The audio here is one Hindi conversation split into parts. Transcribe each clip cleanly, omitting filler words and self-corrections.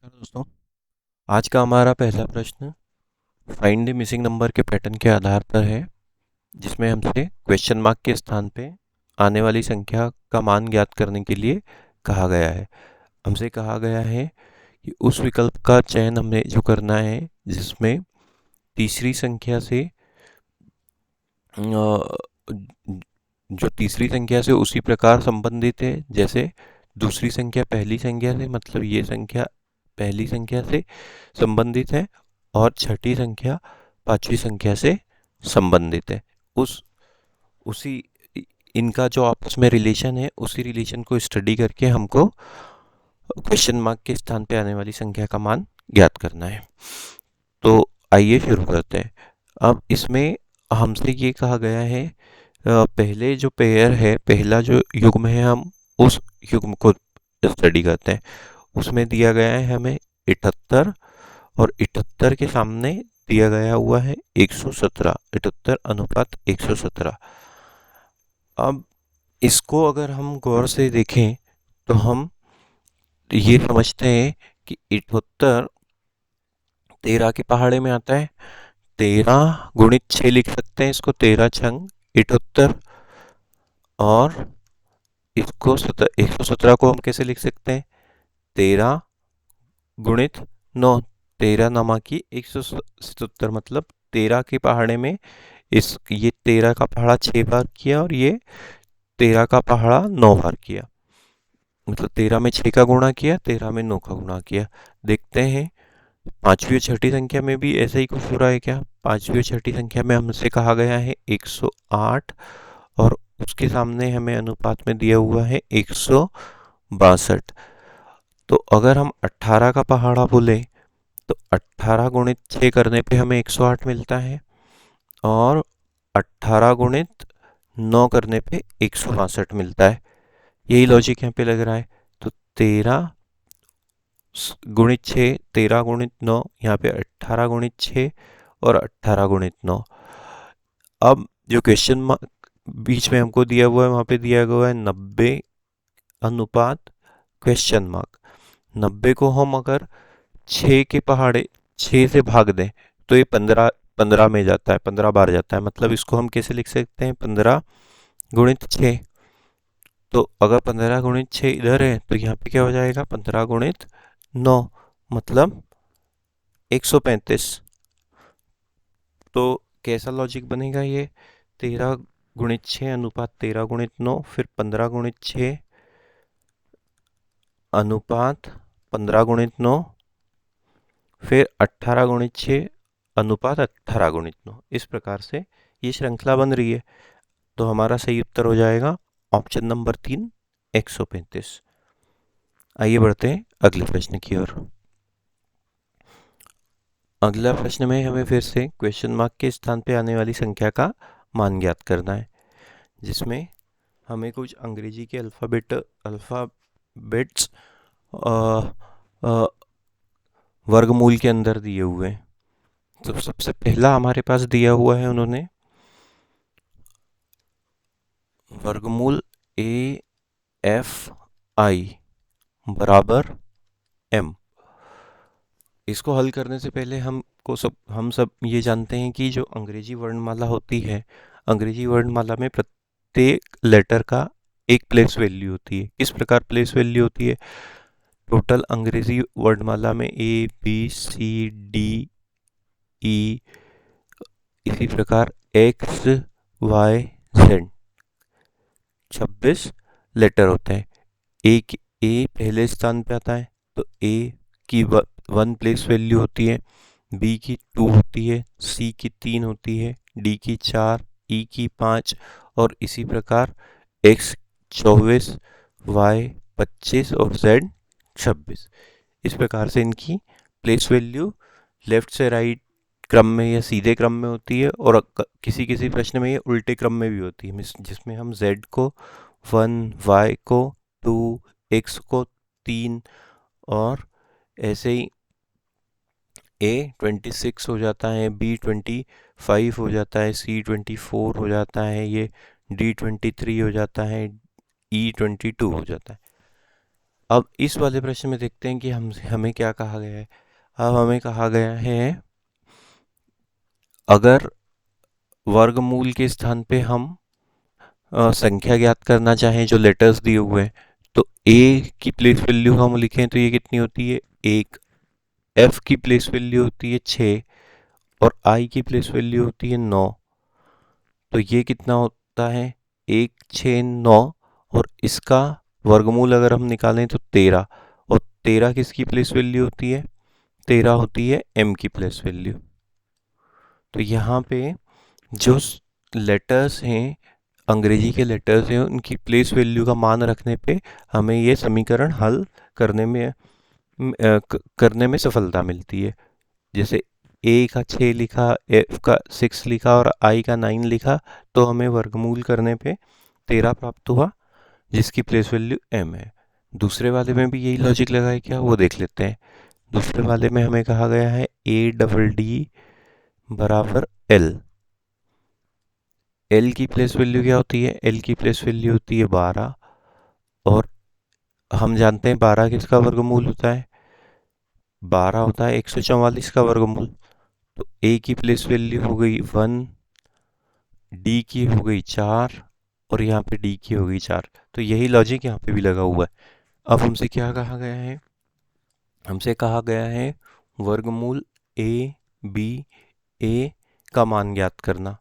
नमस्कार दोस्तों। आज का हमारा पहला प्रश्न फाइंड द मिसिंग नंबर के पैटर्न के आधार पर है, जिसमें हमसे क्वेश्चन मार्क के स्थान पे आने वाली संख्या का मान ज्ञात करने के लिए कहा गया है। हमसे कहा गया है कि उस विकल्प का चयन हमने जो करना है जिसमें तीसरी संख्या से जो तीसरी संख्या से उसी प्रकार संबंधित है जैसे दूसरी संख्या पहली संख्या से, मतलब ये संख्या पहली संख्या से संबंधित है और छठी संख्या पांचवी संख्या से संबंधित है। उस उसी इनका जो आपस में रिलेशन है, उसी रिलेशन को स्टडी करके हमको क्वेश्चन मार्क के स्थान पे आने वाली संख्या का मान ज्ञात करना है। तो आइए शुरू करते हैं। अब इसमें हमसे ये कहा गया है, पहले जो पेयर है, पहला जो युग्म है, हम उस युग्म को स्टडी करते हैं। उसमें दिया गया है हमें 78 और 78 के सामने दिया गया हुआ है 117, 78 अनुपात 117। अब इसको अगर हम गौर से देखें तो हम ये समझते हैं कि 78 13 के पहाड़े में आता है। 13 गुणित 6 लिख सकते हैं इसको, 13 छंग 78। और इसको 117 को हम कैसे लिख सकते हैं? 13 गुणित 9, 13 नमा की 177, मतलब 13 के पहाड़े में ये 13 का पहाड़ा 6 बार किया और ये 13 का पहाड़ा 9 बार किया, मतलब 13 में 6 का गुणा किया, 13 में 9 का गुणा किया। देखते हैं पांचवी और छठी संख्या में भी ऐसा ही कुछ हो रहा है क्या। पांचवी और छठी संख्या में हमसे कहा गया है 108 और उसके सामने हमें अनुपात में दिया हुआ है 162। तो अगर हम 18 का पहाड़ा बोले तो 18 गुणित 6 करने पे हमें 108 मिलता है और 18 गुणित 9 करने पे 162 मिलता है। यही लॉजिक यहाँ पे लग रहा है। तो 13 गुणित 6, 13 गुणित 9, यहाँ पे 18 गुणित 6 और 18 गुणित 9। अब जो क्वेश्चन बीच में हमको दिया हुआ है, वहाँ पे दिया हुआ है 90 अनुपात क्वेश्चन मार्क। 90 को हम अगर 6 के पहाड़े 6 से भाग दें तो ये 15 में जाता है, 15 बार जाता है। मतलब इसको हम कैसे लिख सकते हैं? 15 गुणित 6। तो अगर 15 गुणित 6 इधर है तो यहाँ पे क्या हो जाएगा? 15 गुणित 9, मतलब 135। तो कैसा लॉजिक बनेगा ये? 13 गुणित 6 अनुपात 13 गुणित 9, फिर 15 गुणित 6 अनुपात 15 गुणित 9, फिर 18 गुणित 6 अनुपात 18 गुणित 9। इस प्रकार से ये श्रृंखला बन रही है। तो हमारा सही उत्तर हो जाएगा ऑप्शन नंबर 3, 135। आइए बढ़ते हैं अगले प्रश्न की ओर। अगला प्रश्न में हमें फिर से क्वेश्चन मार्क के स्थान पे आने वाली संख्या का मान ज्ञात करना है, जिसमें हमें कुछ अंग्रेजी के अल्फ़ाबेट्स वर्गमूल के अंदर दिए हुए हैं। तो सबसे पहला हमारे पास दिया हुआ है उन्होंने वर्गमूल AFI बराबर M। इसको हल करने से पहले हम सब ये जानते हैं कि जो अंग्रेजी वर्णमाला होती है, अंग्रेजी वर्णमाला में प्रत्येक लेटर का एक प्लेस वैल्यू होती है। किस प्रकार प्लेस वैल्यू होती है? टोटल अंग्रेजी वर्णमाला में ABCDE, इसी प्रकार XYZ 26 लेटर होते हैं। ए पहले स्थान पे आता है तो ए की 1 प्लेस वैल्यू होती है, बी की 2 होती है, सी की 3 होती है, डी की 4, ई की 5 और इसी प्रकार एक्स 24, वाई 25 और जेड 26। इस प्रकार से इनकी प्लेस वैल्यू लेफ्ट से राइट क्रम में या सीधे क्रम में होती है और किसी किसी प्रश्न में ये उल्टे क्रम में भी होती है, जिसमें हम z को 1, y को 2, x को 3 और ऐसे ही A 26 हो जाता है, B 25 हो जाता है, C 24 हो जाता है, ये D 23 हो जाता है, E 22 हो जाता है। अब इस वाले प्रश्न में देखते हैं कि हमें क्या कहा गया है। अब हमें कहा गया है अगर वर्गमूल के स्थान पे हम संख्या ज्ञात करना चाहें जो लेटर्स दिए हुए हैं, तो ए की प्लेस वैल्यू हम लिखें तो ये कितनी होती है 1, एफ की प्लेस वैल्यू होती है 6 और आई की प्लेस वैल्यू होती है 9। तो ये कितना होता है 1, 6, 9 और इसका वर्गमूल अगर हम निकालें तो 13। और 13 किसकी प्लेस वैल्यू होती है, 13 होती है एम की प्लेस वैल्यू। तो यहाँ पे जो लेटर्स हैं, अंग्रेजी के लेटर्स हैं, उनकी प्लेस वैल्यू का मान रखने पे हमें ये समीकरण हल करने में सफलता मिलती है। जैसे ए का 6 लिखा, एफ का 6 लिखा और आई का 9 लिखा, तो हमें वर्गमूल करने पे 13 प्राप्त हुआ जिसकी प्लेस वैल्यू एम है। दूसरे वाले में भी यही लॉजिक लगाए क्या, वो देख लेते हैं। दूसरे वाले में हमें कहा गया है ए डबल डी बराबर एल। एल की प्लेस वैल्यू क्या होती है, एल की प्लेस वैल्यू होती है 12 और हम जानते हैं 12 किसका वर्गमूल होता है, 12 होता है 144 का वर्गमूल। तो ए की प्लेस वैल्यू हो गई 1, डी की हो गई 4 और यहाँ पे डी की हो गई 4। तो यही लॉजिक यहाँ पे भी लगा हुआ है। अब हमसे क्या कहा गया है, हमसे कहा गया है वर्गमूल ए बी ए का मान ज्ञात करना।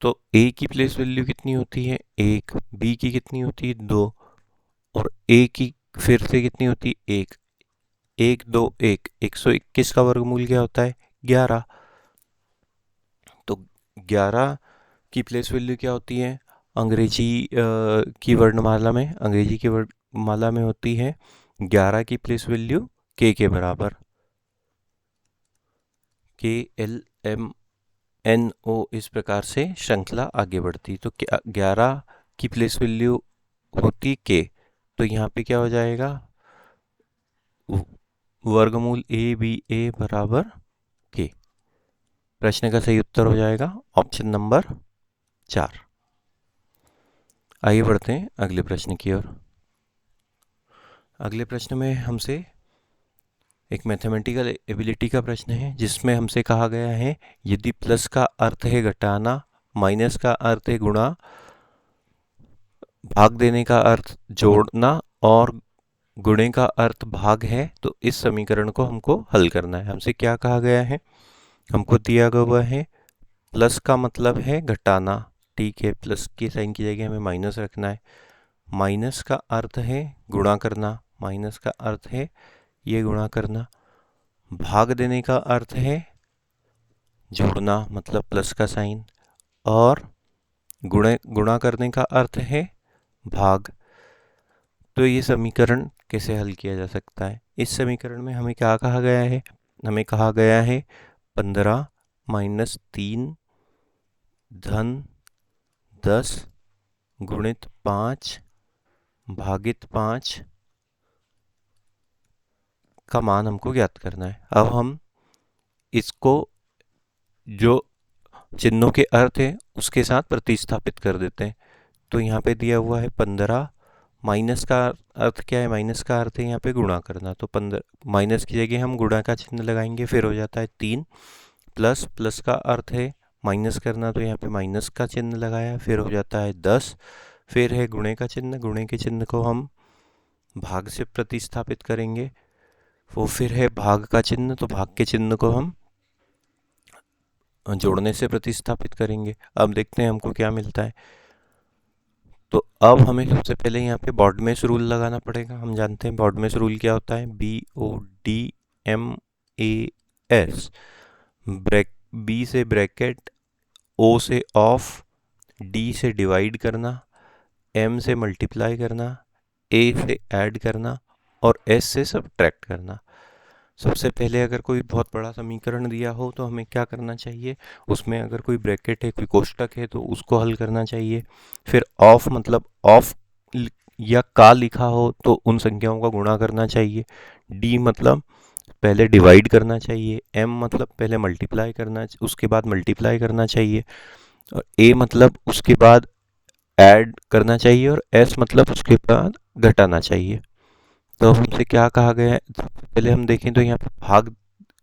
तो ए की प्लेस वैल्यू कितनी होती है 1, बी की कितनी होती है 2 और ए की फिर से कितनी होती है 1, 1 2 1, 121 का वर्गमूल क्या होता है 11। तो 11 की प्लेस वैल्यू क्या होती है अंग्रेजी की वर्णमाला में, अंग्रेजी की वर्णमाला में होती है 11 की प्लेस वैल्यू के बराबर, KLMNO। इस प्रकार से श्रृंखला आगे बढ़ती। तो 11 की प्लेस वैल्यू होती के, तो यहाँ पे क्या हो जाएगा वर्गमूल ए बी ए बराबर के। प्रश्न का सही उत्तर हो जाएगा ऑप्शन नंबर 4। आइए बढ़ते हैं अगले प्रश्न की ओर। अगले प्रश्न में हमसे एक मैथमेटिकल एबिलिटी का प्रश्न है जिसमें हमसे कहा गया है यदि प्लस का अर्थ है घटाना, माइनस का अर्थ है गुणा, भाग देने का अर्थ जोड़ना और गुणे का अर्थ भाग है, तो इस समीकरण को हमको हल करना है। हमसे क्या कहा गया है, हमको दिया हुआ है प्लस का मतलब है घटाना, ठीक है, प्लस के साइन की जगह हमें माइनस रखना है। माइनस का अर्थ है गुणा करना, माइनस का अर्थ है ये गुणा करना। भाग देने का अर्थ है जोड़ना, मतलब प्लस का साइन। और गुणा करने का अर्थ है भाग। तो ये समीकरण कैसे हल किया जा सकता है, इस समीकरण में हमें क्या कहा गया है, हमें कहा गया है 15 माइनस 3 धन 10 गुणित 5 भागित 5 का मान हमको ज्ञात करना है। अब हम इसको जो चिन्हों के अर्थ है उसके साथ प्रतिस्थापित कर देते हैं। तो यहाँ पे दिया हुआ है 15, माइनस का अर्थ क्या है, माइनस का अर्थ है यहाँ पे गुणा करना, तो 15 माइनस की जगह हम गुणा का चिन्ह लगाएंगे, फिर हो जाता है 3 प्लस, प्लस का अर्थ है माइनस करना, तो यहाँ पे माइनस का चिन्ह लगाया, फिर हो जाता है 10, फिर है गुणे का चिन्ह, गुणे के चिन्ह को हम भाग से प्रतिस्थापित करेंगे, वो फिर है भाग का चिन्ह, तो भाग के चिन्ह को हम जोड़ने से प्रतिस्थापित करेंगे। अब देखते हैं हमको क्या मिलता है। तो अब हमें सबसे पहले यहाँ पे बॉडमेस रूल लगाना पड़ेगा। हम जानते हैं बॉडमेस रूल क्या होता है, BODMAS, बी से ब्रैकेट, ओ से ऑफ, डी से डिवाइड करना, एम से मल्टीप्लाई करना, ए से ऐड करना और एस से सब्ट्रैक्ट करना। सबसे पहले अगर कोई बहुत बड़ा समीकरण दिया हो तो हमें क्या करना चाहिए, उसमें अगर कोई ब्रैकेट है, कोई कोष्टक है, तो उसको हल करना चाहिए। फिर ऑफ मतलब ऑफ या का लिखा हो तो उन संख्याओं का गुणा करना चाहिए। डी मतलब पहले डिवाइड करना चाहिए। एम मतलब पहले मल्टीप्लाई करना, उसके बाद मल्टीप्लाई करना चाहिए। और ए मतलब उसके बाद ऐड करना चाहिए और एस मतलब उसके बाद घटाना चाहिए। तो हमसे क्या कहा गया है, पहले हम देखें तो यहाँ पे भाग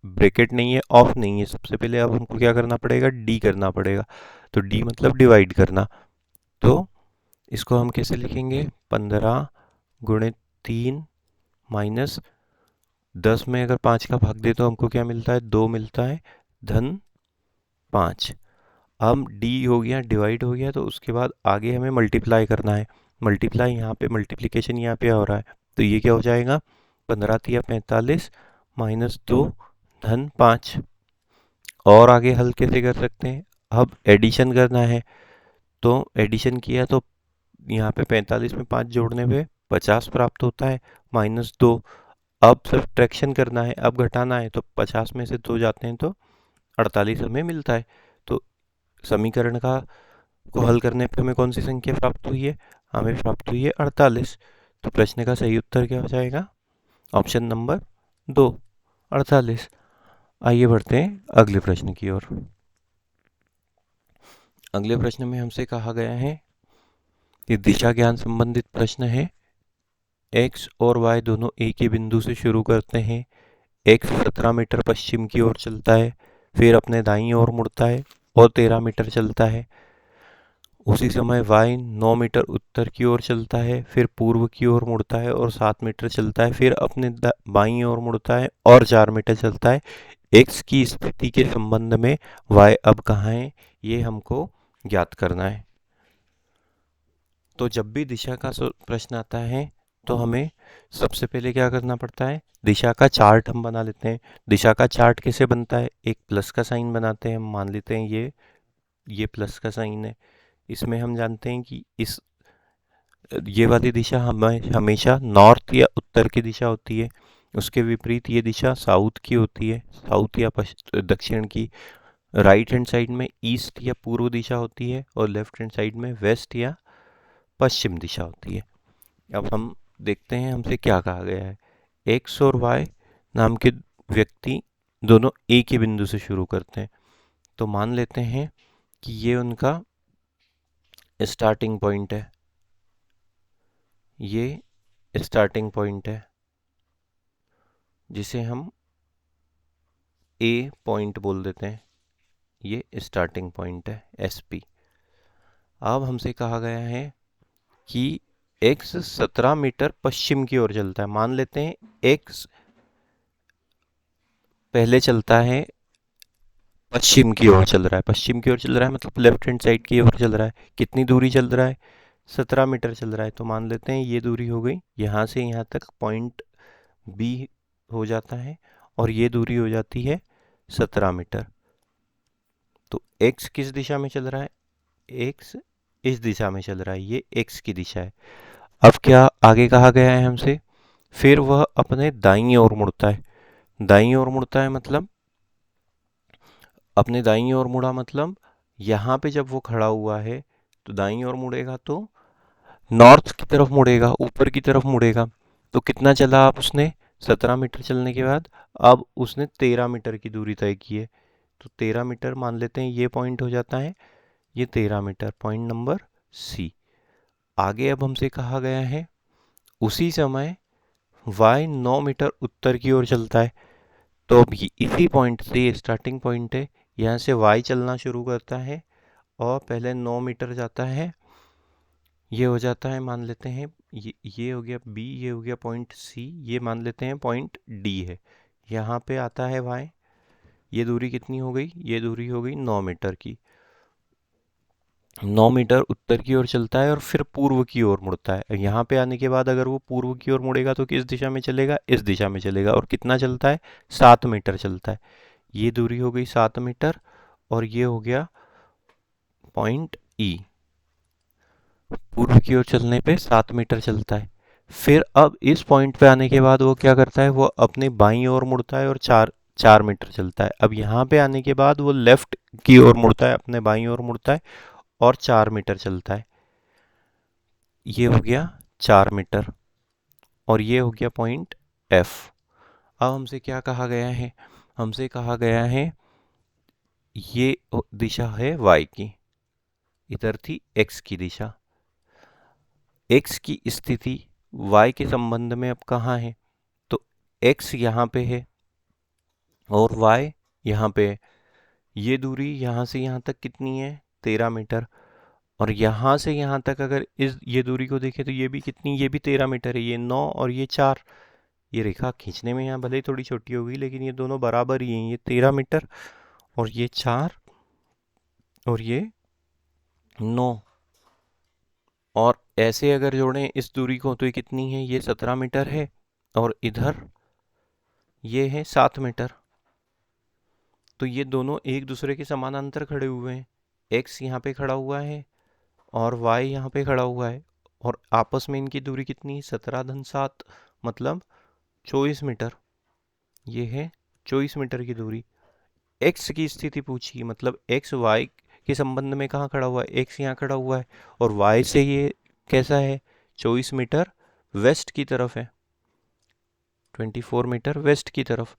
ब्रैकेट नहीं है, ऑफ नहीं है, सबसे पहले अब हमको क्या करना पड़ेगा, डी करना पड़ेगा। तो डी मतलब डिवाइड करना। तो इसको हम कैसे लिखेंगे, 15 गुणित 3 माइनस 10 में अगर 5 का भाग दे तो हमको क्या मिलता है, 2 मिलता है, धन 5। अब डी हो गया, डिवाइड हो गया, तो उसके बाद आगे हमें मल्टीप्लाई करना है। मल्टीप्लाई यहाँ पे, मल्टीप्लिकेशन यहाँ पे हो रहा है, तो ये क्या हो जाएगा, 15 तिया 45 माइनस 2 धन 5। और आगे हल कैसे कर सकते हैं, अब एडिशन करना है। तो एडिशन किया तो यहाँ पे 45 में 5 जोड़ने पे 50 प्राप्त होता है, माइनस 2। अब सब्ट्रैक्शन करना है, अब घटाना है, तो 50 में से 2 जाते हैं तो 48 हमें मिलता है। तो समीकरण का को हल करने पे हमें कौन सी संख्या प्राप्त हुई है, हमें प्राप्त हुई है 48। तो प्रश्न का सही उत्तर क्या हो जाएगा, ऑप्शन नंबर 2, 48। आइए बढ़ते हैं अगले प्रश्न की ओर। अगले प्रश्न में हमसे कहा गया है कि दिशा ज्ञान संबंधित प्रश्न है। x और y दोनों एक ही बिंदु से शुरू करते हैं। x 17 मीटर पश्चिम की ओर चलता है, फिर अपने दाईं ओर मुड़ता है और 13 मीटर चलता है। उसी समय y 9 मीटर उत्तर की ओर चलता है, फिर पूर्व की ओर मुड़ता है और 7 मीटर चलता है, फिर अपने बाईं ओर मुड़ता है और 4 मीटर चलता है। x की स्थिति के संबंध में y अब कहाँ है, ये हमको ज्ञात करना है। तो जब भी दिशा का प्रश्न आता है तो हमें सबसे पहले क्या करना पड़ता है, दिशा का चार्ट हम बना लेते हैं। दिशा का चार्ट कैसे बनता है, एक प्लस का साइन बनाते हैं, हम मान लेते हैं ये प्लस का साइन है। इसमें हम जानते हैं कि ये वाली दिशा हमें हमेशा नॉर्थ या उत्तर की दिशा होती है, उसके विपरीत ये दिशा साउथ की होती है, साउथ या दक्षिण की। राइट हैंड साइड में ईस्ट या पूर्व दिशा होती है और लेफ्ट हैंड साइड में वेस्ट या पश्चिम दिशा होती है। अब हम देखते हैं हमसे क्या कहा गया है। एक्स और वाई नाम के व्यक्ति दोनों एक ही बिंदु से शुरू करते हैं, तो मान लेते हैं कि ये उनका स्टार्टिंग पॉइंट है, ये स्टार्टिंग पॉइंट है जिसे हम ए पॉइंट बोल देते हैं, ये स्टार्टिंग पॉइंट है एसपी। अब हमसे कहा गया है कि एक्स 17 मीटर पश्चिम की ओर चलता है। मान लेते हैं एक्स पहले चलता है, पश्चिम की ओर चल रहा है, पश्चिम की ओर चल रहा है मतलब लेफ्ट हैंड साइड की ओर चल रहा है। कितनी दूरी चल रहा है, 17 मीटर चल रहा है। तो मान लेते हैं ये दूरी हो गई, यहाँ से यहाँ तक पॉइंट बी हो जाता है और ये दूरी हो जाती है 17 मीटर। तो एक्स किस दिशा में चल रहा है, एक्स इस दिशा में चल रहा है, ये एक्स की दिशा है। अब क्या आगे कहा गया है हमसे, फिर वह अपने दाईं ओर मुड़ता है। दाईं ओर मुड़ता है मतलब, अपने दाईं ओर मुड़ा मतलब यहाँ पे जब वो खड़ा हुआ है तो दाईं ओर मुड़ेगा तो नॉर्थ की तरफ मुड़ेगा, ऊपर की तरफ मुड़ेगा। तो कितना चला अब उसने, 17 मीटर चलने के बाद अब उसने 13 मीटर की दूरी तय की है। तो 13 मीटर मान लेते हैं ये पॉइंट हो जाता है, ये 13 मीटर पॉइंट नंबर सी। आगे अब हमसे कहा गया है उसी समय y 9 मीटर उत्तर की ओर चलता है। तो अब इसी पॉइंट से, ये स्टार्टिंग पॉइंट है, यहाँ से y चलना शुरू करता है और पहले 9 मीटर जाता है। ये हो जाता है, मान लेते हैं ये हो गया b, ये हो गया पॉइंट c, ये मान लेते हैं पॉइंट d है। यहाँ पे आता है y, ये दूरी कितनी हो गई, ये दूरी हो गई 9 मीटर की। 9 मीटर उत्तर की ओर चलता है और फिर पूर्व की ओर मुड़ता है। यहाँ पे आने के बाद अगर वो पूर्व की ओर मुड़ेगा तो किस दिशा में चलेगा, इस दिशा में चलेगा। और कितना चलता है, 7 मीटर चलता है। ये दूरी हो गई 7 मीटर और ये हो गया पॉइंट ई। पूर्व की ओर चलने पे 7 मीटर चलता है। फिर अब इस पॉइंट पे आने के बाद वो क्या करता है, वो अपनी बाईं ओर मुड़ता है और 4 मीटर चलता है। अब यहाँ पे आने के बाद वो लेफ्ट की ओर मुड़ता है, अपने बाईं ओर मुड़ता है और 4 मीटर चलता है। ये हो गया 4 मीटर और ये हो गया पॉइंट एफ। अब हमसे क्या कहा गया है, हमसे कहा गया है ये दिशा है y की, इधर थी x की दिशा, x की स्थिति y के संबंध में अब कहाँ है, तो x यहाँ पे है और y यहाँ पे है। ये दूरी यहाँ से यहाँ तक कितनी है, 13 मीटर। और यहाँ से यहाँ तक अगर ये दूरी को देखें तो ये भी कितनी, ये भी 13 मीटर है। ये 9 और ये 4। ये रेखा खींचने में यहाँ भले ही थोड़ी छोटी होगी लेकिन ये दोनों बराबर ही हैं। ये 13 मीटर और ये 4 और ये 9। और ऐसे अगर जोड़ें इस दूरी को तो ये कितनी है, ये 17 मीटर है और इधर ये है 7 मीटर। तो ये दोनों एक दूसरे के समानांतर खड़े हुए हैं। x यहाँ पे खड़ा हुआ है और y यहाँ पे खड़ा हुआ है और आपस में इनकी दूरी कितनी है, 17 - 7 मतलब 24 मीटर। ये है 24 मीटर की दूरी। x की स्थिति पूछी, मतलब x y के संबंध में कहाँ खड़ा हुआ है, x यहाँ खड़ा हुआ है और y से ये कैसा है, 24 मीटर वेस्ट की तरफ है, 24 मीटर वेस्ट की तरफ।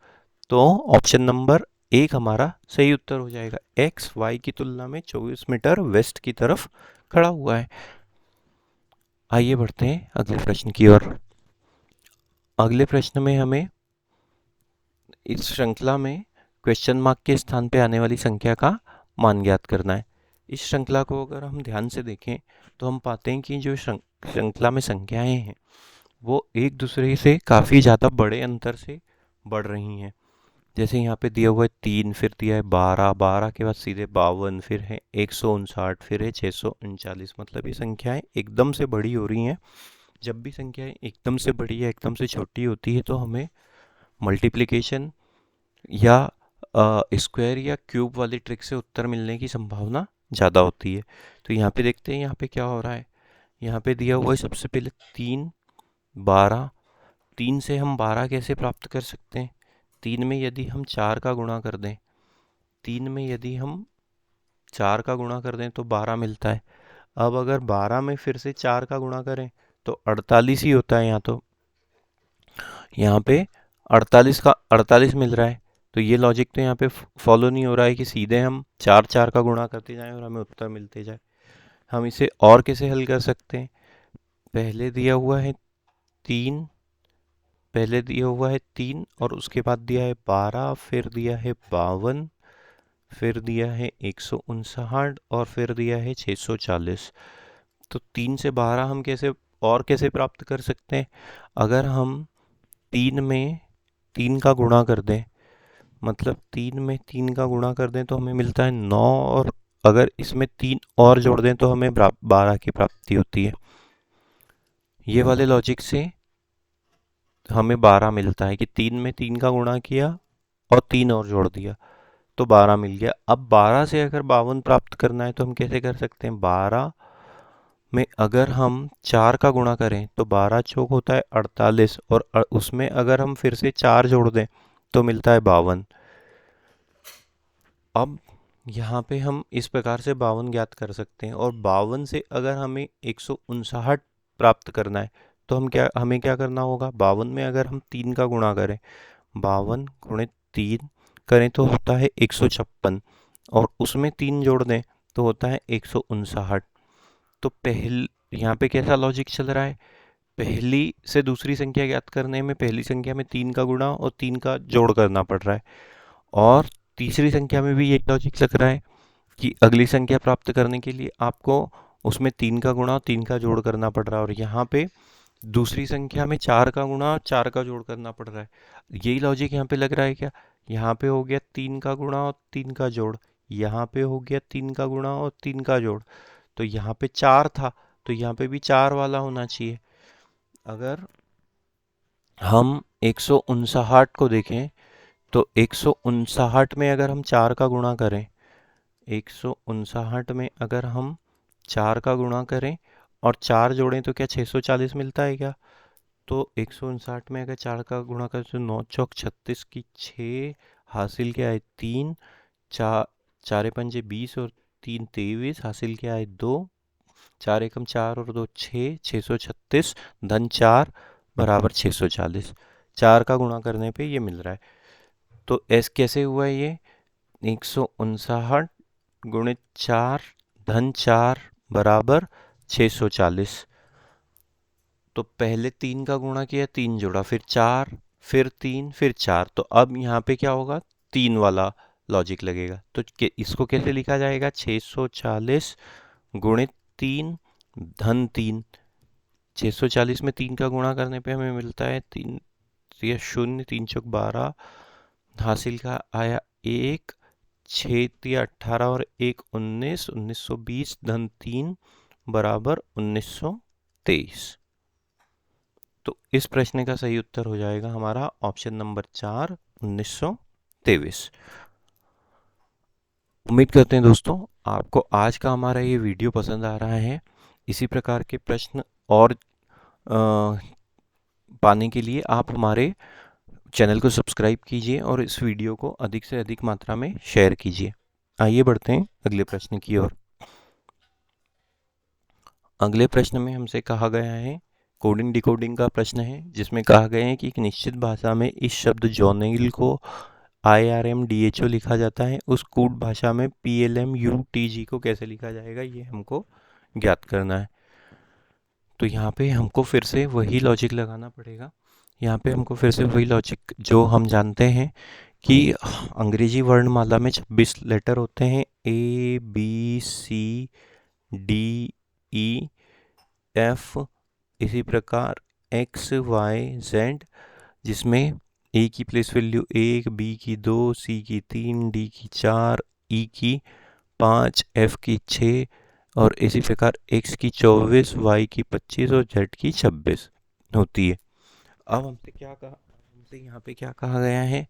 तो ऑप्शन नंबर 1 हमारा सही उत्तर हो जाएगा। x y की तुलना में 24 मीटर वेस्ट की तरफ खड़ा हुआ है। आइए बढ़ते हैं अगले प्रश्न की ओर। अगले प्रश्न में हमें इस श्रृंखला में क्वेश्चन मार्क के स्थान पे आने वाली संख्या का मान ज्ञात करना है। इस श्रृंखला को अगर हम ध्यान से देखें तो हम पाते हैं कि जो श्रृंखला में संख्याएं हैं वो एक दूसरे से काफ़ी ज़्यादा बड़े अंतर से बढ़ रही हैं। जैसे यहाँ पे दिया हुआ है 3, फिर दिया है 12, 12 के बाद सीधे 52, फिर है 159, फिर है 639। मतलब ये संख्याएं एकदम से बड़ी हो रही हैं। जब भी संख्याएं एकदम से बड़ी या एकदम से छोटी होती है तो हमें मल्टीप्लिकेशन या स्क्वायर या क्यूब वाली ट्रिक से उत्तर मिलने की संभावना ज़्यादा होती है। तो यहाँ पे देखते हैं यहाँ पे क्या हो रहा है। यहाँ पे दिया हुआ है सबसे पहले 3, 12। 3 से हम 12 कैसे प्राप्त कर सकते हैं, 3 में यदि हम 4 का गुणा कर दें, 3 में यदि हम 4 का गुणा कर दें तो 12 मिलता है। अब अगर 12 में फिर से 4 का गुणा करें तो 48 ही होता है। यहाँ पे 48 का 48 मिल रहा है। तो ये लॉजिक तो यहाँ पे फॉलो नहीं हो रहा है कि सीधे हम 4 का गुणा करते जाएं और हमें उत्तर मिलते जाए। हम इसे और कैसे हल कर सकते हैं, पहले दिया हुआ है 3, पहले दिया हुआ है 3 और उसके बाद दिया है 12, फिर दिया है 52, फिर दिया है 159 और फिर दिया है 640। तो 3 से 12 हम कैसे प्राप्त कर सकते हैं, अगर हम 3 में 3 का गुणा कर दें, मतलब 3 में 3 का गुणा कर दें तो हमें मिलता है 9 और अगर इसमें 3 और जोड़ दें तो हमें 12 की प्राप्ति होती है। ये वाले लॉजिक से हमें 12 मिलता है कि 3 में 3 का गुणा किया और 3 और जोड़ दिया तो 12 मिल गया। अब 12 से अगर 52 प्राप्त करना है तो हम कैसे कर सकते हैं, 12 में अगर हम 4 का गुणा करें तो 12 चौक होता है 48 और उसमें अगर हम फिर से 4 जोड़ दें तो मिलता है 52। अब यहाँ पे हम इस प्रकार से 52 ज्ञात कर सकते हैं और 52 से अगर हमें 159 प्राप्त करना है तो हमें क्या करना होगा, 52 में अगर हम 3 का गुणा करें, 52 गुणित 3 करें तो होता है 156 और उसमें 3 जोड़ दें तो होता है 159। तो यहाँ पे कैसा लॉजिक चल रहा है, पहली से दूसरी संख्या ज्ञात करने में पहली संख्या में 3 का गुणा और 3 का जोड़ करना पड़ रहा है और तीसरी संख्या में भी ये लॉजिक लग रहा है कि अगली संख्या प्राप्त करने के लिए आपको उसमें 3 का गुणा और 3 का जोड़ करना पड़ रहा है और यहाँ पे दूसरी संख्या में 4 का गुणा और 4 का जोड़ करना पड़ रहा है। यही लॉजिक यहाँ पे लग रहा है क्या, यहाँ पे हो गया 3 का गुणा और 3 का जोड़, यहाँ पे हो गया 3 का गुणा और 3 का जोड़, तो यहाँ पे 4 था तो यहाँ पे भी 4 वाला होना चाहिए। अगर हम 159 को देखें तो 159 में अगर हम 4 का गुणा करें, 159 में अगर हम 4 का गुणा करें और 4 जोड़ें तो क्या 640 मिलता है क्या, तो 159 में अगर 4 का गुणा करें तो 9 चौक 36 की 6 हासिल क्या है 3, 4 पंजे 20 और 3 23 हासिल क्या है 2, 4 एकम 4 और 2 6, 636 धन 4 बराबर 640। 4 का गुणा करने पे ये मिल रहा है। तो कैसे हुआ है ये, 159 गुणित 4 धन 4 बराबर 640। तो पहले 3 का गुणा किया, 3 जोड़ा, फिर 4, फिर 3, फिर 4। तो अब यहाँ पे क्या होगा, 3 वाला लॉजिक लगेगा। तो इसको कैसे लिखा जाएगा, 640 गुणित 3 धन 3। 640 में 3 का गुणा करने पे हमें मिलता है 3 या 0, 3 चौक 12, हासिल का आया 1, 6 या 18 और 1 19, 1920 धन 3 बराबर 1923। तो इस प्रश्न का सही उत्तर हो जाएगा हमारा ऑप्शन नंबर 4, 1923। उम्मीद करते हैं दोस्तों आपको आज का हमारा ये वीडियो पसंद आ रहा है। इसी प्रकार के प्रश्न और पाने के लिए आप हमारे चैनल को सब्सक्राइब कीजिए और इस वीडियो को अधिक से अधिक मात्रा में शेयर कीजिए। आइए बढ़ते हैं अगले प्रश्न की ओर। अगले प्रश्न में हमसे कहा गया है, कोडिंग डिकोडिंग का प्रश्न है, जिसमें कहा गया है कि एक निश्चित भाषा में इस शब्द जॉनेल को IRMDHO लिखा जाता है, उस कूट भाषा में PLMUTG को कैसे लिखा जाएगा, ये हमको ज्ञात करना है। तो यहाँ पे हमको फिर से वही लॉजिक लगाना पड़ेगा। यहाँ पे हमको फिर से वही लॉजिक जो हम जानते हैं कि अंग्रेजी वर्णमाला में 26 लेटर होते हैं, ABCDEF, इसी प्रकार XYZ, जिसमें A की प्लेस वैल्यू 1, B की 2, C की 3, D की 4, E की 5, F की 6 और इसी प्रकार X की 24, Y की 25 और Z की 26 होती है। अब हमसे यहाँ पे क्या कहा गया है,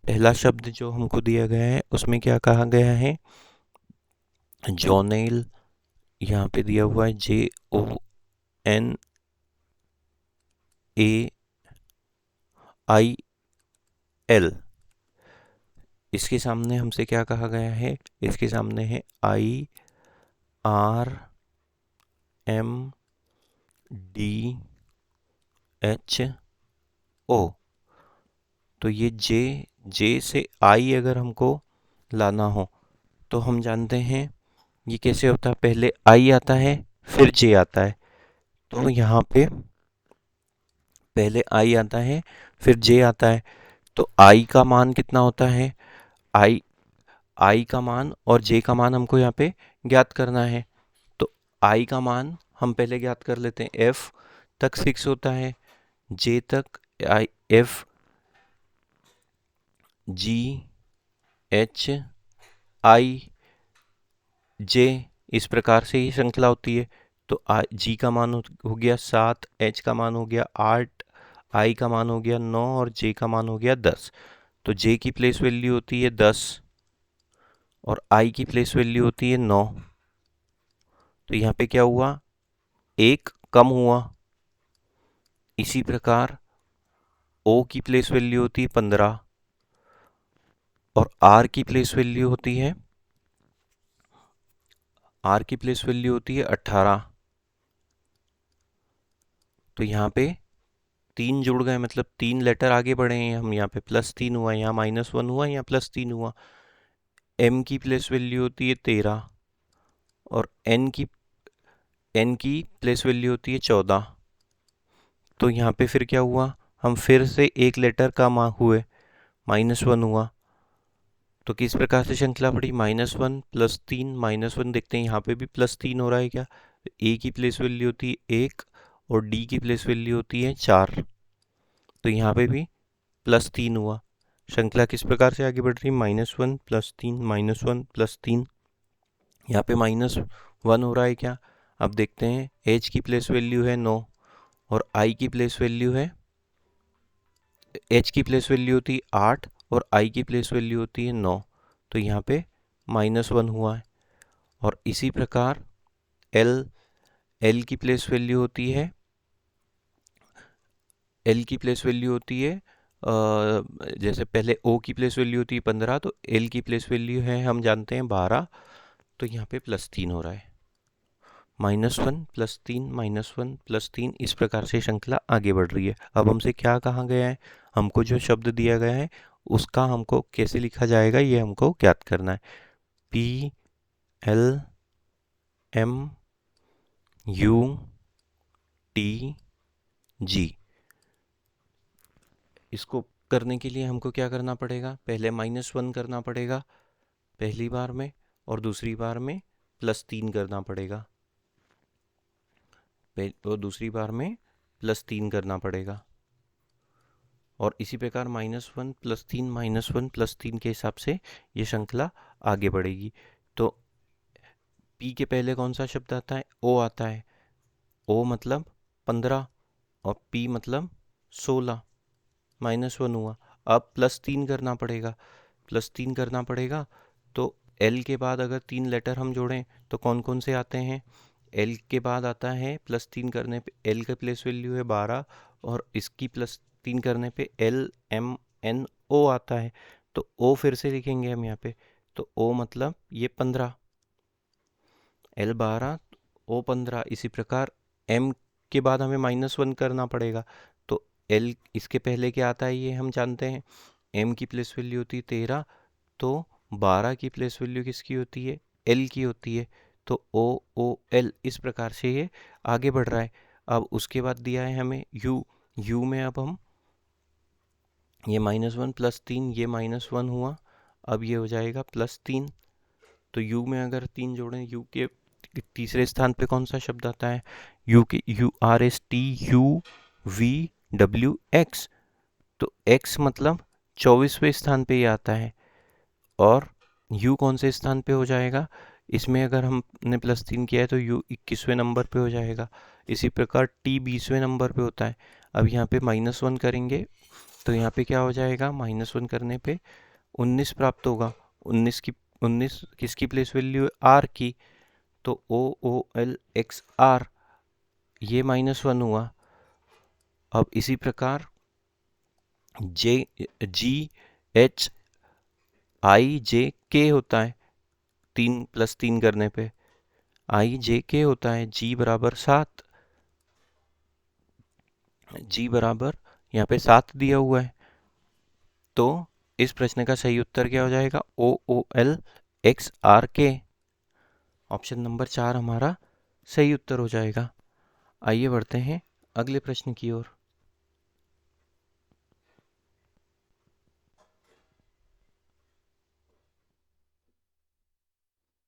पहला शब्द जो हमको दिया गया है उसमें क्या कहा गया है, जॉनेल, यहाँ पे दिया हुआ है JONAIL। इसके सामने हमसे क्या कहा गया है, इसके सामने है IRMDHO। तो ये जे से आई अगर हमको लाना हो तो हम जानते हैं ये कैसे होता है, पहले आई आता है फिर जे आता है। तो यहाँ पे पहले आई आता है फिर जे आता है, तो आई का मान कितना होता है, आई आई का मान और जे का मान हमको यहाँ पे ज्ञात करना है। तो आई का मान हम पहले ज्ञात कर लेते हैं, एफ तक 6 होता है, जे तक एफ जी एच आई जे, इस प्रकार से ही श्रृंखला होती है। तो जी का मान हो गया 7, एच का मान हो गया 8, आई का मान हो गया 9 और जे का मान हो गया 10। तो जे की प्लेस वैल्यू होती है 10 और आई की प्लेस वैल्यू होती है 9। तो यहाँ पे क्या हुआ, एक कम हुआ। इसी प्रकार ओ की प्लेस वैल्यू होती है 15 और आर की प्लेस वैल्यू होती है 18। तो यहाँ पे 3 जुड़ गए, मतलब 3 लेटर आगे बढ़े हैं हम, यहाँ पे +3 हुआ, यहाँ -1 हुआ, यहाँ +3 हुआ। एम की प्लेस वैल्यू होती है 13 और एन की प्लेस वैल्यू होती है 14। तो यहाँ पे फिर क्या हुआ, हम फिर से एक लेटर कम हुए, -1 हुआ। तो किस प्रकार से श्रृंखला पड़ी, -1 +3 -1, देखते हैं यहाँ पे भी +3 हो रहा है क्या, ए की प्लेस वैल्यू होती है 1 और डी की प्लेस वैल्यू होती है 4। तो यहाँ पे भी +3 हुआ। श्रृंखला किस प्रकार से आगे बढ़ रही है, -1 +3 -1 +3, यहाँ पे -1 हो रहा है क्या। अब देखते हैं, एच की प्लेस वैल्यू है 9 और आई की प्लेस वैल्यू है, एच की प्लेस वैल्यू होती है 8 और आई की प्लेस वैल्यू होती है 9। तो यहाँ पे -1 हुआ है। और इसी प्रकार एल की प्लेस वैल्यू होती है, जैसे पहले ओ की प्लेस वैल्यू होती है 15, तो एल की प्लेस वैल्यू है हम जानते हैं 12। तो यहाँ पे +3 हो रहा है, -1 +3 -1 +3, इस प्रकार से श्रृंखला आगे बढ़ रही है। अब हमसे क्या कहा गया है, हमको जो शब्द दिया गया है उसका हमको कैसे लिखा जाएगा ये हमको ज्ञात करना है। PLMUTG T G. इसको करने के लिए हमको क्या करना पड़ेगा, पहले -1 करना पड़ेगा पहली बार में, और दूसरी बार में +3 करना पड़ेगा, और दूसरी बार में +3 करना पड़ेगा। और इसी प्रकार -1 +3 -1 +3 के हिसाब से ये श्रृंखला आगे बढ़ेगी। तो P के पहले कौन सा शब्द आता है, O आता है। O मतलब 15 और P मतलब 16, -1 हुआ। अब +3 करना पड़ेगा, +3 करना पड़ेगा। तो L के बाद अगर 3 लेटर हम जोड़ें तो कौन कौन से आते हैं, L के बाद आता है +3 करने पे L का प्लेस वैल्यू है 12, और इसकी +3 करने पे LMNO आता है। तो O फिर से लिखेंगे हम यहाँ पे, तो O मतलब ये 15, L 12, O 15। इसी प्रकार M के बाद हमें -1 करना पड़ेगा, तो L इसके पहले क्या आता है ये हम जानते हैं, M की प्लेस वैल्यू होती है 13, तो 12 की प्लेस वैल्यू किसकी होती है, L की होती है। तो OOL इस प्रकार से ये आगे बढ़ रहा है। अब उसके बाद दिया है हमें U में अब हम ये -1 +3, ये -1 हुआ, अब ये हो जाएगा +3। तो U में अगर 3 जोड़ें, U के तीसरे स्थान पे कौन सा शब्द आता है, URSTUVWX। तो X मतलब 24वें स्थान पे ये आता है, और U कौन से स्थान पे हो जाएगा, इसमें अगर हमने +3 किया है तो U 21वें नंबर पे हो जाएगा। इसी प्रकार T 20वें नंबर पे होता है। अब यहाँ पे -1 करेंगे तो यहाँ पे क्या हो जाएगा, -1 करने पे 19 प्राप्त होगा। 19 किसकी प्लेस वैल्यू है, R की, तो OOLXR, ये -1 हुआ। अब इसी प्रकार GHIJK होता है, 3 +3 करने पे IJK होता है, G बराबर 7, G बराबर यहाँ पे 7 दिया हुआ है। तो इस प्रश्न का सही उत्तर क्या हो जाएगा, OOLXRK। ऑप्शन नंबर 4 हमारा सही उत्तर हो जाएगा। आइए बढ़ते हैं अगले प्रश्न की ओर।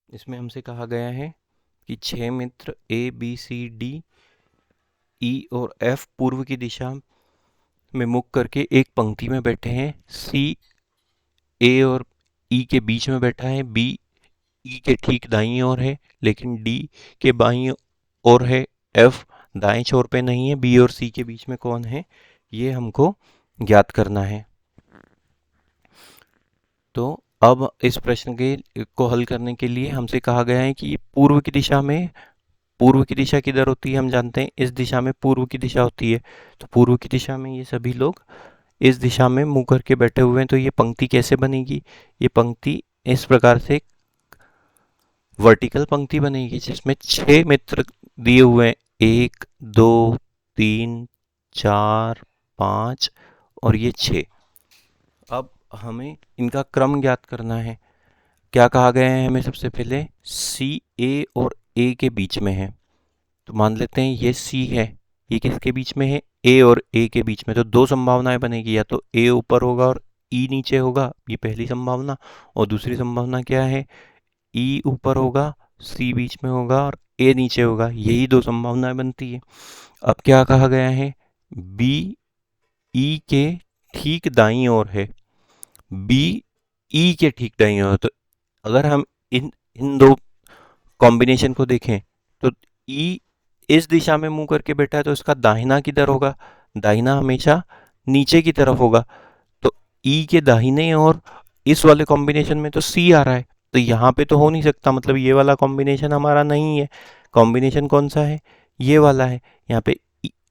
इसमें हमसे कहा गया है कि 6 मित्र ABCDE और F पूर्व की दिशा में मुख करके एक पंक्ति में बैठे हैं। C A और E के बीच में बैठा है, B E के ठीक दाईं ओर है लेकिन D के बाईं ओर है, F दाएं छोर पे नहीं है। B और C के बीच में कौन है, ये हमको ज्ञात करना है। तो अब इस प्रश्न के को हल करने के लिए हमसे कहा गया है कि पूर्व की दिशा में, पूर्व की दिशा किधर होती है, हम जानते हैं इस दिशा में पूर्व की दिशा होती है। तो पूर्व की दिशा में ये सभी लोग इस दिशा में मुंह करके बैठे हुए हैं। तो ये पंक्ति कैसे बनेगी, ये पंक्ति इस प्रकार से वर्टिकल पंक्ति बनेगी जिसमें 6 मित्र दिए हुए हैं, 1 2 3 4 5 और ये 6। अब हमें इनका क्रम ज्ञात करना है। क्या कहा गया है हमें, सबसे पहले C A और A के बीच में है, तो मान लेते हैं ये C है, ये किसके बीच में है, A और A के बीच में। तो दो संभावनाएं बनेगी, या तो A ऊपर होगा और E नीचे होगा, ये पहली संभावना। और दूसरी संभावना क्या है, E ऊपर होगा, C बीच में होगा और A नीचे होगा, यही दो संभावनाएं बनती है। अब क्या कहा गया है, B E के ठीक दाईं ओर है, B E के ठीक दाईं ओर। तो अगर हम इन इन दो कॉम्बिनेशन को देखें तो E इस दिशा में मुंह करके बैठा है, तो इसका दाहिना किधर होगा, दाहिना हमेशा नीचे की तरफ होगा। तो E के दाहिने और इस वाले कॉम्बिनेशन में तो C आ रहा है, तो यहाँ पे तो हो नहीं सकता, मतलब ये वाला कॉम्बिनेशन हमारा नहीं है। कॉम्बिनेशन कौन सा है, ये वाला है। यहाँ पे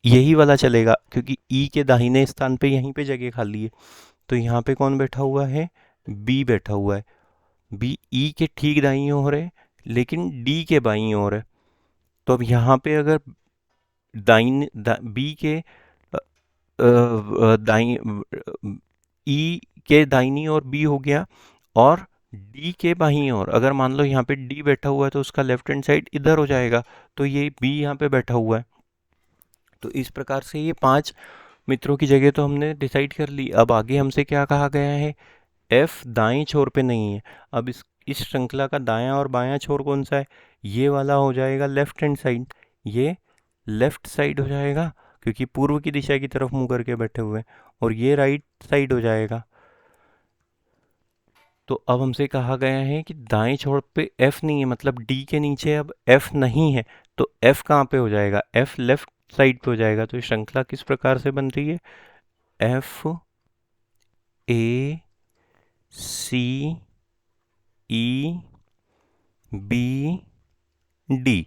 यही वाला चलेगा क्योंकि E के दाहिने स्थान पे यहीं पे जगह खाली है। तो यहाँ पे कौन बैठा हुआ है, B बैठा हुआ है। B E के ठीक दाईं ओर है लेकिन D के बाईं ओर है। तो अब यहाँ पे अगर B के दाई E के दाहिनी ओर B हो गया, और D के बाईं ओर अगर मान लो यहाँ पे D बैठा हुआ है तो उसका लेफ्ट हैंड साइड इधर हो जाएगा, तो ये B यहाँ पे बैठा हुआ है। तो इस प्रकार से ये 5 मित्रों की जगह तो हमने डिसाइड कर ली। अब आगे हमसे क्या कहा गया है, एफ दाएं छोर पे नहीं है। अब इस श्रृंखला का दायां और बायां छोर कौन सा है, ये वाला हो जाएगा लेफ्ट हैंड साइड, ये लेफ्ट साइड हो जाएगा क्योंकि पूर्व की दिशा की तरफ मुंह करके बैठे हुए हैं, और ये राइट साइड हो जाएगा। तो अब हमसे कहा गया है कि दाएं छोर पे एफ नहीं है, मतलब डी के नीचे अब एफ नहीं है, तो एफ कहाँ पे हो जाएगा, एफ लेफ्ट साइड पे हो जाएगा। तो ये श्रृंखला किस प्रकार से बन रही है, F A C E B D.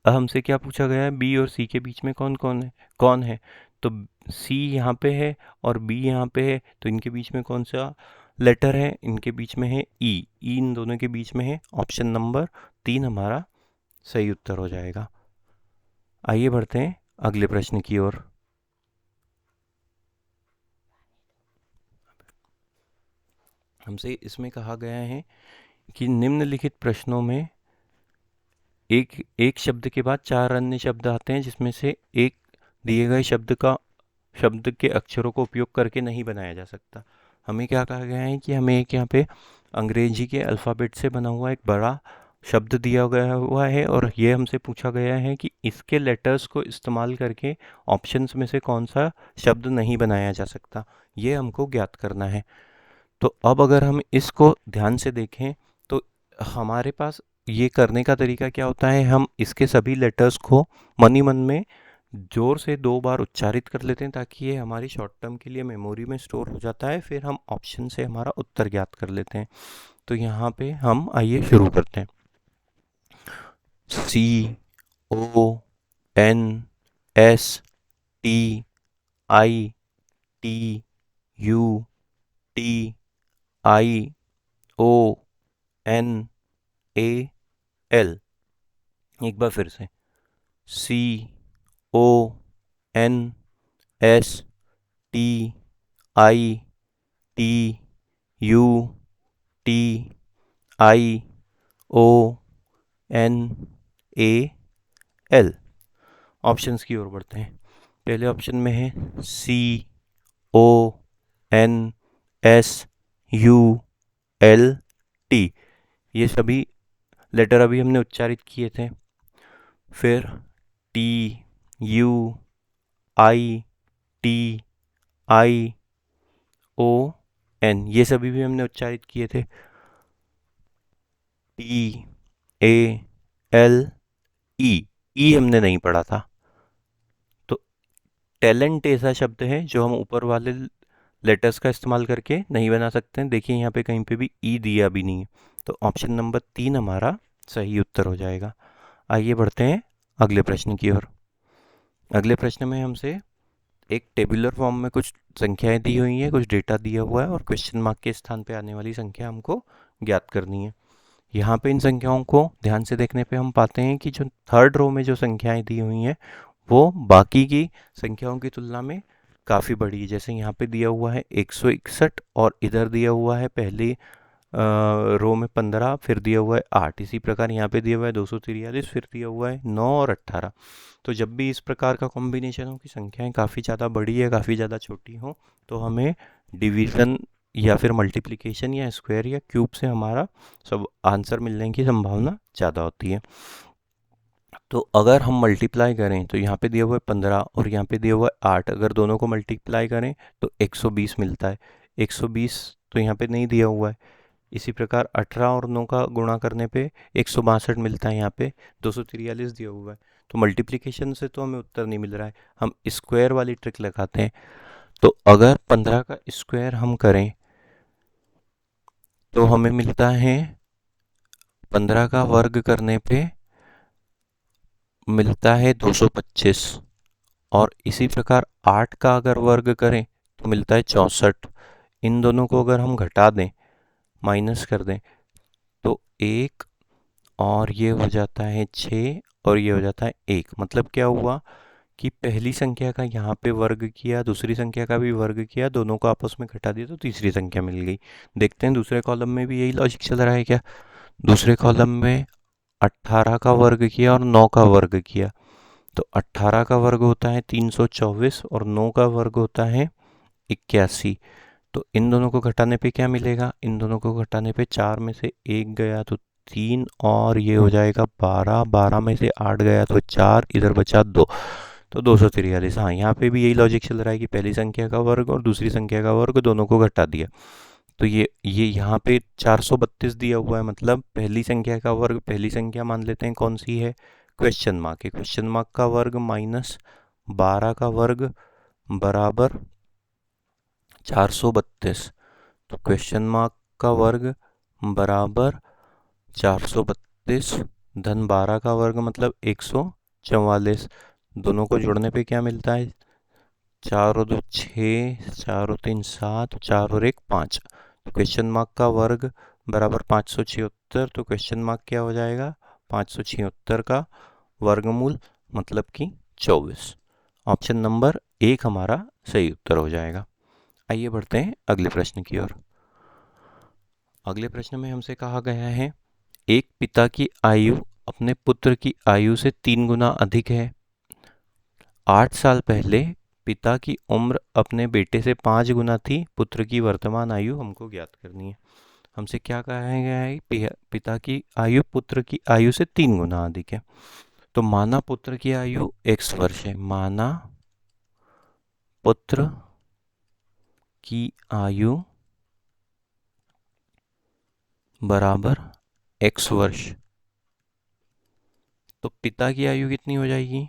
अब हमसे क्या पूछा गया है, बी और सी के बीच में कौन है, तो सी यहाँ पे है और बी यहाँ पे है, तो इनके बीच में कौन सा लेटर है, इनके बीच में है ई, इन दोनों के बीच में है। ऑप्शन नंबर 3 हमारा सही उत्तर हो जाएगा। आइए बढ़ते हैं अगले प्रश्न की ओर। हमसे इसमें कहा गया है कि निम्नलिखित प्रश्नों में एक एक शब्द के बाद 4 अन्य शब्द आते हैं जिसमें से एक दिए गए शब्द के अक्षरों को उपयोग करके नहीं बनाया जा सकता। हमें क्या कहा गया है कि हमें एक यहाँ पे अंग्रेजी के अल्फ़ाबेट से बना हुआ एक बड़ा शब्द दिया गया हुआ है, और ये हमसे पूछा गया है कि इसके लेटर्स को इस्तेमाल करके ऑप्शंस में से कौन सा शब्द नहीं बनाया जा सकता, ये हमको ज्ञात करना है। तो अब अगर हम इसको ध्यान से देखें तो हमारे पास ये करने का तरीका क्या होता है, हम इसके सभी लेटर्स को मन ही मन में जोर से 2 बार उच्चारित कर लेते हैं ताकि ये हमारी शॉर्ट टर्म के लिए मेमोरी में स्टोर हो जाता है, फिर हम ऑप्शन से हमारा उत्तर ज्ञात कर लेते हैं। तो यहाँ पे हम आइए शुरू करते हैं। CONSTITIUTIONAL। एक बार फिर से, CONSTITIUTIONAL। ऑप्शंस की ओर बढ़ते हैं। पहले ऑप्शन में है CONSULT, ये सभी लेटर अभी हमने उच्चारित किए थे। फिर TUITION, ये सभी भी हमने उच्चारित किए थे। TALE, हमने नहीं पढ़ा था। तो टैलेंट ऐसा शब्द है जो हम ऊपर वाले लेटर्स का इस्तेमाल करके नहीं बना सकते हैं। देखिए यहाँ पे कहीं पे भी ई दिया भी नहीं है, तो ऑप्शन नंबर 3 हमारा सही उत्तर हो जाएगा। आइए बढ़ते हैं अगले प्रश्न की ओर। अगले प्रश्न में हमसे एक टेबुलर फॉर्म में कुछ संख्याएं दी हुई हैं, कुछ डेटा दिया हुआ है, और क्वेश्चन मार्क के स्थान पे आने वाली संख्या हमको ज्ञात करनी है। यहाँ पे इन संख्याओं को ध्यान से देखने पे हम पाते हैं कि जो थर्ड रो में जो संख्याएं दी हुई हैं वो बाकी की संख्याओं की तुलना में काफ़ी बड़ी है। जैसे यहाँ पे दिया हुआ है 161, और इधर दिया हुआ है पहली रो में 15, फिर दिया हुआ है 8। इसी प्रकार यहाँ पे दिया हुआ है 243, फिर दिया हुआ है 9 और 18। तो जब भी इस प्रकार का कॉम्बिनेशन हो कि संख्याएं काफ़ी ज़्यादा बड़ी है, काफ़ी ज़्यादा छोटी हो, तो हमें डिवीज़न या फिर मल्टीप्लिकेशन या स्क्वायर या क्यूब से हमारा सब आंसर मिलने की संभावना ज़्यादा होती है। तो अगर हम मल्टीप्लाई करें तो यहाँ पे दिया हुआ है 15 और यहाँ पे दिया हुआ है 8, अगर दोनों को मल्टीप्लाई करें तो 120 मिलता है। 120 तो यहाँ पे नहीं दिया हुआ है। इसी प्रकार 18 और 9 का गुणा करने पे 162 मिलता है, यहाँ पे 243 दिया हुआ है। तो मल्टीप्लिकेशन से तो हमें उत्तर नहीं मिल रहा है, हम स्क्वायर वाली ट्रिक लगाते हैं। तो अगर 15 का स्क्वायर हम करें तो हमें मिलता है 15 का वर्ग करने पे मिलता है 225, और इसी प्रकार 8 का अगर वर्ग करें तो मिलता है 64। इन दोनों को अगर हम घटा दें, माइनस कर दें, तो 1 और ये हो जाता है 6 और ये हो जाता है 1। मतलब क्या हुआ कि पहली संख्या का यहाँ पे वर्ग किया, दूसरी संख्या का भी वर्ग किया, दोनों को आपस में घटा दिया तो तीसरी संख्या मिल गई। देखते हैं दूसरे कॉलम में भी यही लॉजिक चल रहा है क्या। दूसरे कॉलम में 18 का वर्ग किया और 9 का वर्ग किया, तो 18 का वर्ग होता है 324 और 9 का वर्ग होता है 81। तो इन दोनों को घटाने पे क्या मिलेगा? इन दोनों को घटाने पे 4 में से 1 गया तो 3 और ये हो जाएगा 12, 12 में से 8 गया तो 4, इधर बचा 2, तो 243। हाँ, यहाँ पे भी यही लॉजिक चल रहा है कि पहली संख्या का वर्ग और दूसरी संख्या का वर्ग दोनों को घटा दिया। तो ये यहाँ पे 432 दिया हुआ है, मतलब पहली संख्या का वर्ग, पहली संख्या मान लेते हैं कौन सी है? क्वेश्चन मार्क है। क्वेश्चन मार्क का वर्ग माइनस 12 का वर्ग बराबर 432। तो क्वेश्चन मार्क का वर्ग बराबर 432 धन 12 का वर्ग मतलब 144। दोनों को जोड़ने पे क्या मिलता है? 4 और 2 6, 4 और 3 7, 4 और 1 5। तो क्वेश्चन मार्क का वर्ग बराबर 576। तो क्वेश्चन मार्क क्या हो जाएगा? 576 का वर्गमूल मतलब कि 24। ऑप्शन नंबर 1 हमारा सही उत्तर हो जाएगा। आइए बढ़ते हैं अगले प्रश्न की ओर। अगले प्रश्न में हमसे कहा गया है, एक पिता की आयु अपने पुत्र की आयु से 3 गुना अधिक है। 8 साल पहले पिता की उम्र अपने बेटे से 5 गुना थी। पुत्र की वर्तमान आयु हमको ज्ञात करनी है। हमसे क्या कहा गया है? पिता की आयु पुत्र की आयु से 3 गुना अधिक है। तो माना पुत्र की आयु x वर्ष है। माना पुत्र की आयु बराबर x वर्ष। तो पिता की आयु कितनी हो जाएगी?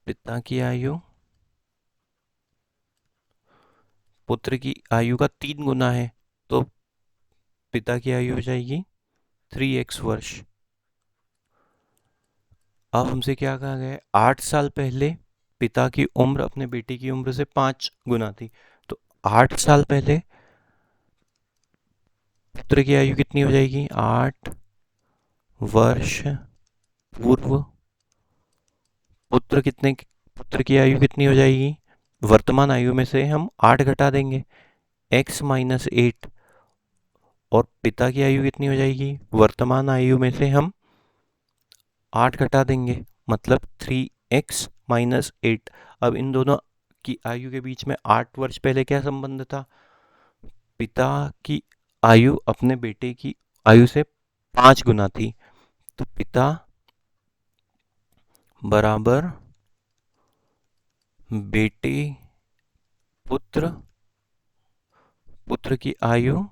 पिता की आयु पुत्र की आयु का 3 गुना है, तो पिता की आयु हो जाएगी 3x वर्ष। अब हमसे क्या कहा गया है? 8 साल पहले पिता की उम्र अपने बेटे की उम्र से 5 गुना थी। तो 8 साल पहले पुत्र की आयु कितनी हो जाएगी? 8 वर्ष पूर्व पुत्र की आयु कितनी हो जाएगी? वर्तमान आयु में से हम 8 घटा देंगे, x माइनस 8। और पिता की आयु कितनी हो जाएगी? वर्तमान आयु में से हम 8 घटा देंगे, मतलब 3x माइनस 8। अब इन दोनों की आयु के बीच में 8 वर्ष पहले क्या संबंध था? पिता की आयु अपने बेटे की आयु से 5 गुना थी। तो पिता बराबर बेटे पुत्र पुत्र की आयु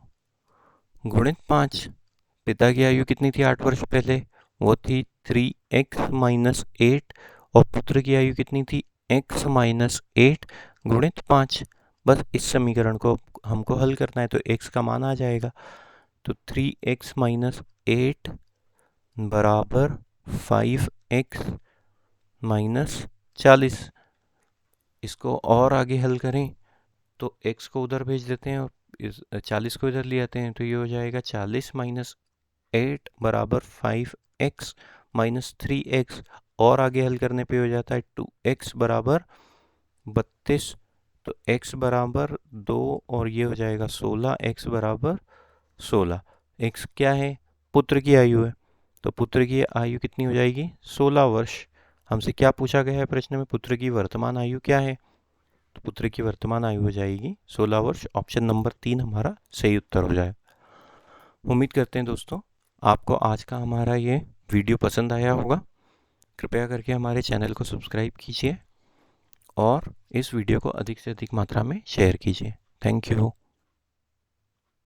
गुणित 5। पिता की आयु कितनी थी 8 वर्ष पहले? वो थी 3x माइनस 8। और पुत्र की आयु कितनी थी? x माइनस 8 गुणित 5। बस इस समीकरण को हमको हल करना है, तो x का मान आ जाएगा। तो 3x माइनस 8 बराबर 5x माइनस 40। इसको और आगे हल करें तो x को उधर भेज देते हैं और इस 40 को इधर ले आते हैं, तो ये हो जाएगा 40 माइनस 8 बराबर 5x माइनस 3x। और आगे हल करने पे हो जाता है 2x बराबर 32। तो x बराबर 2 और ये हो जाएगा 16, x बराबर 16। x क्या है? पुत्र की आयु है। तो पुत्र की आयु कितनी हो जाएगी? 16 वर्ष। हमसे क्या पूछा गया है प्रश्न में? पुत्र की वर्तमान आयु क्या है? तो पुत्र की वर्तमान आयु हो जाएगी 16 वर्ष। ऑप्शन नंबर 3 हमारा सही उत्तर हो जाए। उम्मीद करते हैं दोस्तों आपको आज का हमारा ये वीडियो पसंद आया होगा। कृपया करके हमारे चैनल को सब्सक्राइब कीजिए और इस वीडियो को अधिक से अधिक मात्रा में शेयर कीजिए। Thank you.